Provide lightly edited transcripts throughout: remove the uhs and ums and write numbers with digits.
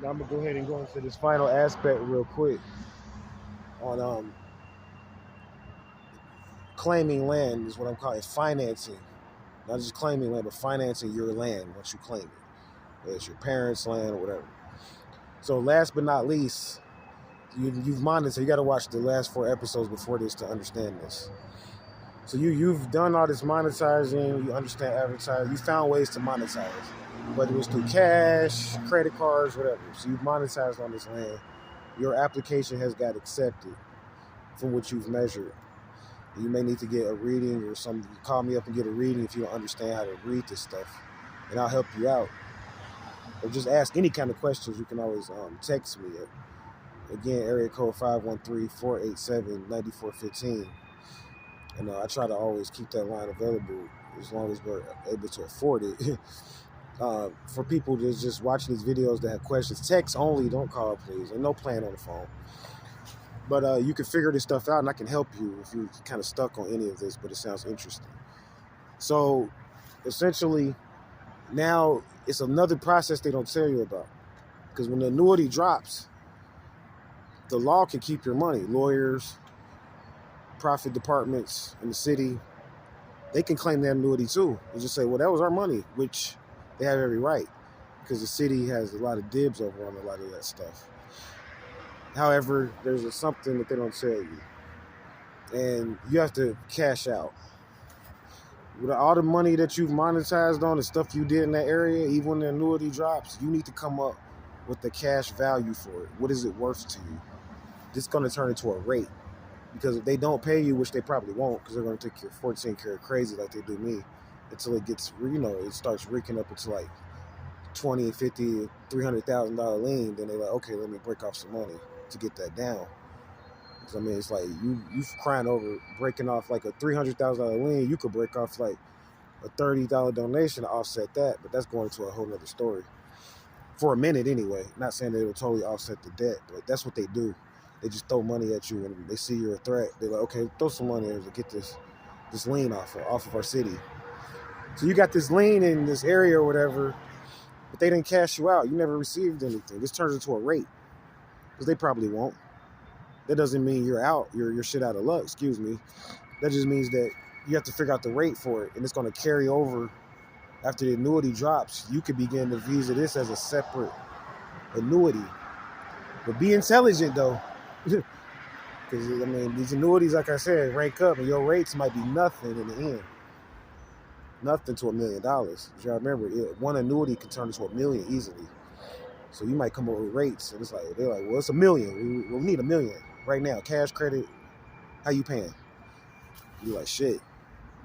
Now I'm gonna go ahead and go into this final aspect real quick on claiming land is what I'm calling financing. Not just claiming land, but financing your land once you claim it. Whether it's your parents' land or whatever. So last but not least, you've monetized. You got to watch the last 4 episodes before this to understand this. So you've done all this monetizing. You understand advertising. You found ways to monetize, whether it was through cash, credit cards, whatever. So you've monetized on this land. Your application has got accepted from what you've measured. You may need to get a reading or something. You call me up and get a reading if you don't understand how to read this stuff, and I'll help you out. Or just ask any kind of questions. You can always text me at, again, area code 513-487-9415. And I try to always keep that line available as long as we're able to afford it. For people that's just watching these videos that have questions, text only, don't call, please. And no plan on the phone. But you can figure this stuff out, and I can help you if you're kind of stuck on any of this, but it sounds interesting. So, essentially, now it's another process they don't tell you about. Because when the annuity drops, the law can keep your money. Lawyers, profit departments in the city, they can claim that annuity too. They just say, well, that was our money, which they have every right, because the city has a lot of dibs over on a lot of that stuff. However, there's something that they don't tell you. And you have to cash out. With all the money that you've monetized on the stuff you did in that area, even when the annuity drops, you need to come up with the cash value for it. What is it worth to you? This is going to turn into a rate. Because if they don't pay you, which they probably won't, because they're going to take your 14 karat crazy like they do me, until it gets, it starts raking up into like 20, 50, $300,000 lien, then they're like, okay, let me break off some money to get that down. Because I mean, it's like you crying over breaking off like a $300,000 lien, you could break off like a $30 donation to offset that, but that's going to a whole nother story. For a minute anyway. Not saying they will totally offset the debt, but that's what they do. They just throw money at you when they see you're a threat. They're like, okay, throw some money in to get this lien off of our city. So you got this lien in this area or whatever, but they didn't cash you out. You never received anything. This turns into a rate, because they probably won't. That doesn't mean you're out. You're shit out of luck. Excuse me. That just means that you have to figure out the rate for it, and it's going to carry over after the annuity drops. You could begin to visa this as a separate annuity, but be intelligent though. Because, I mean, these annuities, like I said, rank up, and your rates might be nothing in the end. Nothing to $1 million. You gotta remember, one annuity can turn into $1 million easily. So you might come up with rates, and they're like, well, it's $1 million. We need $1 million right now. Cash, credit, how you paying? You're like, shit.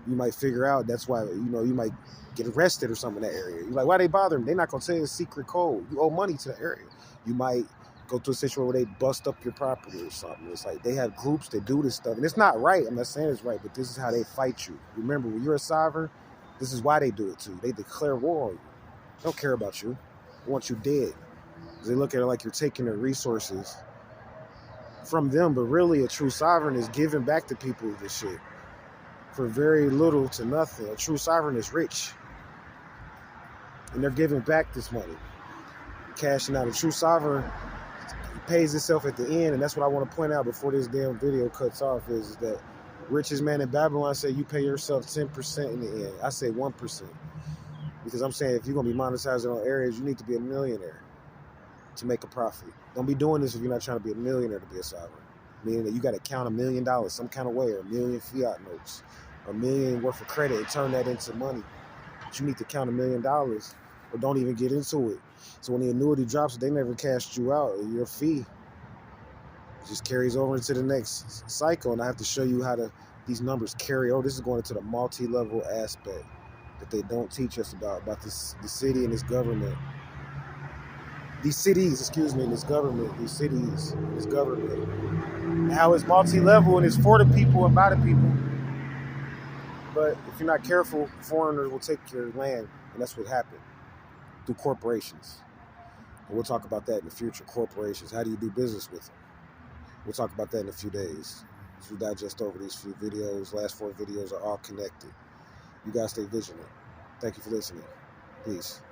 You might figure out that's why, you might get arrested or something in that area. You're like, why they bother them? They're not going to tell you a secret code. You owe money to the area. You might go to a situation where they bust up your property or something. It's like they have groups that do this stuff. And it's not right. I'm not saying it's right, but this is how they fight you. Remember, when you're a sovereign, this is why they do it to you. They declare war on you. They don't care about you. They want you dead. They look at it like you're taking their resources from them, but really a true sovereign is giving back to people this shit for very little to nothing. A true sovereign is rich, and they're giving back this money, cashing out. A true sovereign pays itself at the end, and that's what I want to point out before this damn video cuts off, is that richest man in Babylon said you pay yourself 10% in the end. I say 1%, because I'm saying if you're going to be monetizing on areas, you need to be a millionaire to make a profit. Don't be doing this if you're not trying to be a millionaire to be a sovereign. Meaning that you got to count $1 million some kind of way, or 1 million fiat notes, or $1 million worth of credit, and turn that into money. But you need to count $1 million, or don't even get into it. So when the annuity drops, they never cashed you out. Your fee just carries over into the next cycle, and I have to show you how these numbers carry over. This is going into the multi-level aspect that they don't teach us about the city and this government. These cities, excuse me, this government, these cities, this government. How it's multi-level and it's for the people and by the people. But if you're not careful, foreigners will take your land, and that's what happened through corporations. And we'll talk about that in the future. Corporations, how do you do business with them? We'll talk about that in a few days. As we digest over these few videos, last 4 videos are all connected. You guys stay vigilant. Thank you for listening. Peace.